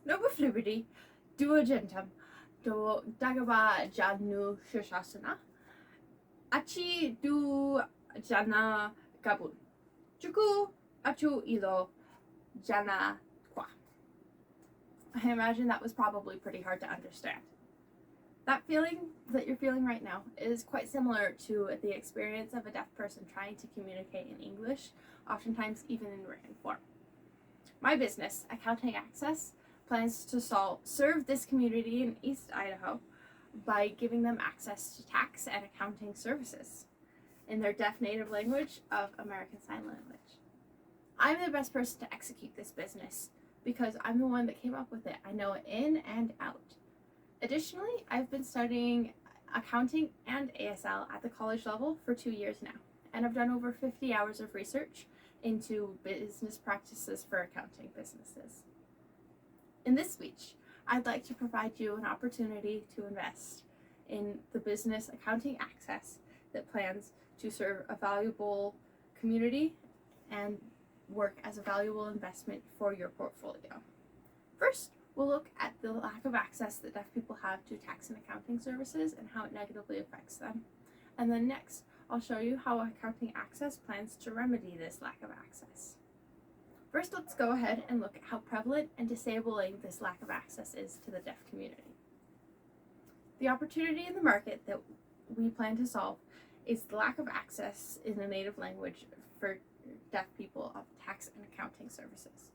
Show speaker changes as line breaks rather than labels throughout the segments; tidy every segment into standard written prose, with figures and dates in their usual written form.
Nobuflibidi, duogentum, do dagaba janu shashasana, achi du jana gabun, juku achu ilo jana kwa. I imagine that was probably pretty hard to understand. That feeling that you're feeling right now is quite similar to the experience of a deaf person trying to communicate in English, oftentimes even in written form. My business, Accounting Access, plans to serve this community in East Idaho by giving them access to tax and accounting services in their deaf native language of American Sign Language. I'm the best person to execute this business because I'm the one that came up with it. I know it in and out. Additionally, I've been studying accounting and ASL at the college level for 2 years now, and I've done over 50 hours of research into business practices for accounting businesses. In this speech, I'd like to provide you an opportunity to invest in the business Accounting Access that plans to serve a valuable community and work as a valuable investment for your portfolio. First, we'll look at the lack of access that deaf people have to tax and accounting services and how it negatively affects them. And then next, I'll show you how Accounting Access plans to remedy this lack of access. First, let's go ahead and look at how prevalent and disabling this lack of access is to the deaf community. The opportunity in the market that we plan to solve is the lack of access in the native language for deaf people of tax and accounting services.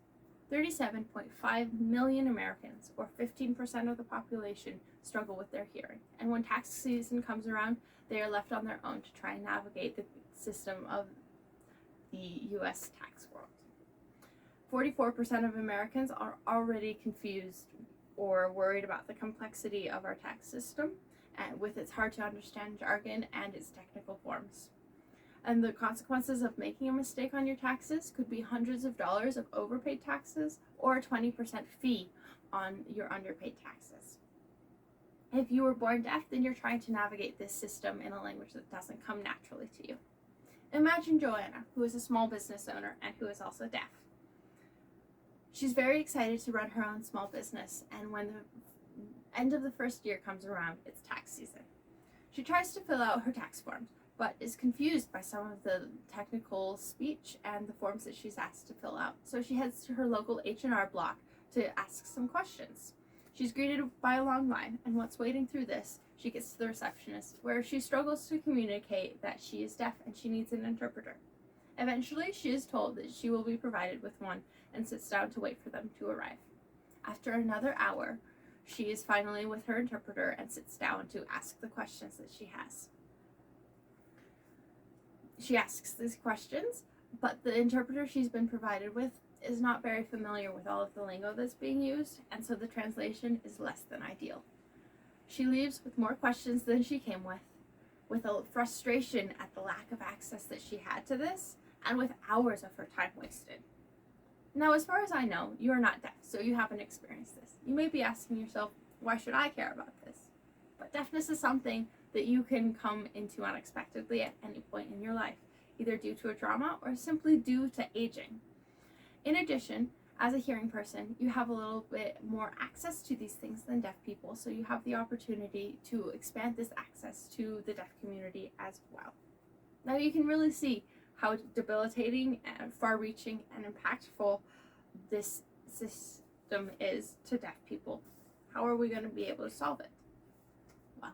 37.5 million Americans, or 15% of the population, struggle with their hearing, and when tax season comes around, they are left on their own to try and navigate the system of the U.S. tax world. 44% of Americans are already confused or worried about the complexity of our tax system and with its hard to understand jargon and its technical forms. And the consequences of making a mistake on your taxes could be hundreds of dollars of overpaid taxes or a 20% fee on your underpaid taxes. If you were born deaf, then you're trying to navigate this system in a language that doesn't come naturally to you. Imagine Joanna, who is a small business owner and who is also deaf. She's very excited to run her own small business, and when the end of the first year comes around, it's tax season. She tries to fill out her tax forms, but is confused by some of the technical speech and the forms that she's asked to fill out. So she heads to her local H&R block to ask some questions. She's greeted by a long line, and once wading through this, she gets to the receptionist, where she struggles to communicate that she is deaf and she needs an interpreter. Eventually, she is told that she will be provided with one and sits down to wait for them to arrive. After another hour, she is finally with her interpreter and sits down to ask the questions that she has. She asks these questions, but the interpreter she's been provided with is not very familiar with all of the lingo that's being used, and so the translation is less than ideal. She leaves with more questions than she came with a frustration at the lack of access that she had to this, and with hours of her time wasted. Now, as far as I know, you are not deaf, so you haven't experienced this. You may be asking yourself, why should I care about this? But deafness is something that you can come into unexpectedly at any point in your life, either due to a trauma or simply due to aging. In addition, as a hearing person, you have a little bit more access to these things than deaf people, so you have the opportunity to expand this access to the deaf community as well. Now you can really see how debilitating and far-reaching and impactful this system is to deaf people. How are we going to be able to solve it? Well,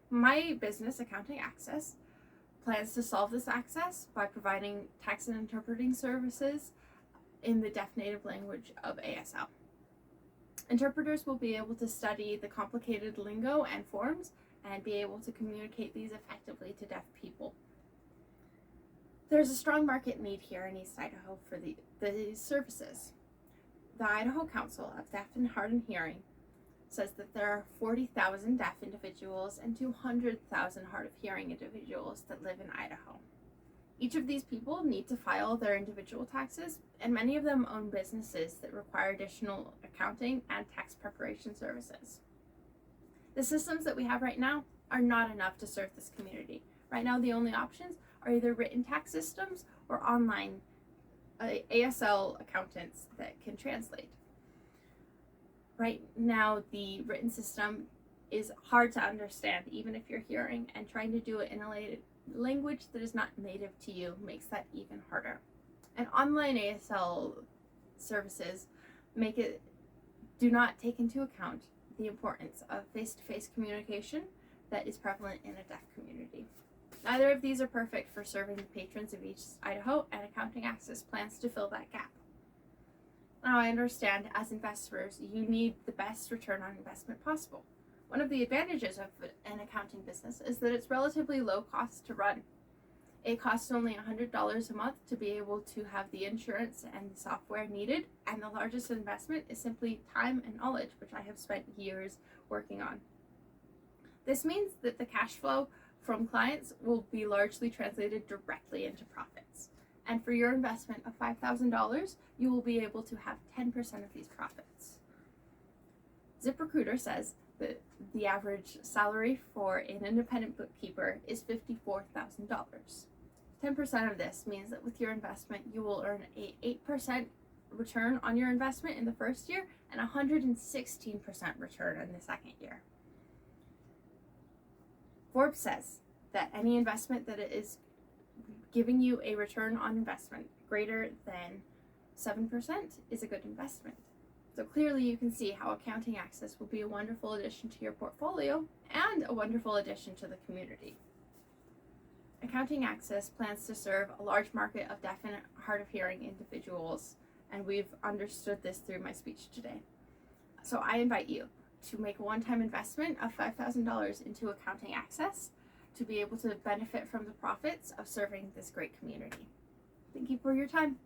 my business, Accounting Access, plans to solve this access by providing tax and interpreting services in the deaf native language of ASL. Interpreters will be able to study the complicated lingo and forms and be able to communicate these effectively to deaf people. There's a strong market need here in East Idaho for these services. The Idaho Council of Deaf and Hard of Hearing says that there are 40,000 deaf individuals and 200,000 hard of hearing individuals that live in Idaho. Each of these people need to file their individual taxes, and many of them own businesses that require additional accounting and tax preparation services. The systems that we have right now are not enough to serve this community. Right now, the only options are either written tax systems or online ASL accountants that can translate. Right now, the written system is hard to understand, even if you're hearing, and trying to do it in a language that is not native to you makes that even harder. And online ASL services do not take into account the importance of face-to-face communication that is prevalent in a deaf community. Neither of these are perfect for serving the patrons of East Idaho, and Accounting Access plans to fill that gap. Now, I understand as investors, you need the best return on investment possible. One of the advantages of an accounting business is that it's relatively low cost to run. It costs only $100 a month to be able to have the insurance and the software needed, and the largest investment is simply time and knowledge, which I have spent years working on. This means that the cash flow from clients will be largely translated directly into profits. And for your investment of $5,000, you will be able to have 10% of these profits. ZipRecruiter says that the average salary for an independent bookkeeper is $54,000. 10% of this means that with your investment, you will earn an 8% return on your investment in the first year and 116% return in the second year. Forbes says that any investment that is giving you a return on investment greater than 7% is a good investment. So clearly you can see how Accounting Access will be a wonderful addition to your portfolio and a wonderful addition to the community. Accounting Access plans to serve a large market of deaf and hard of hearing individuals, and we've understood this through my speech today. So I invite you to make a one-time investment of $5,000 into Accounting Access to be able to benefit from the profits of serving this great community. Thank you for your time.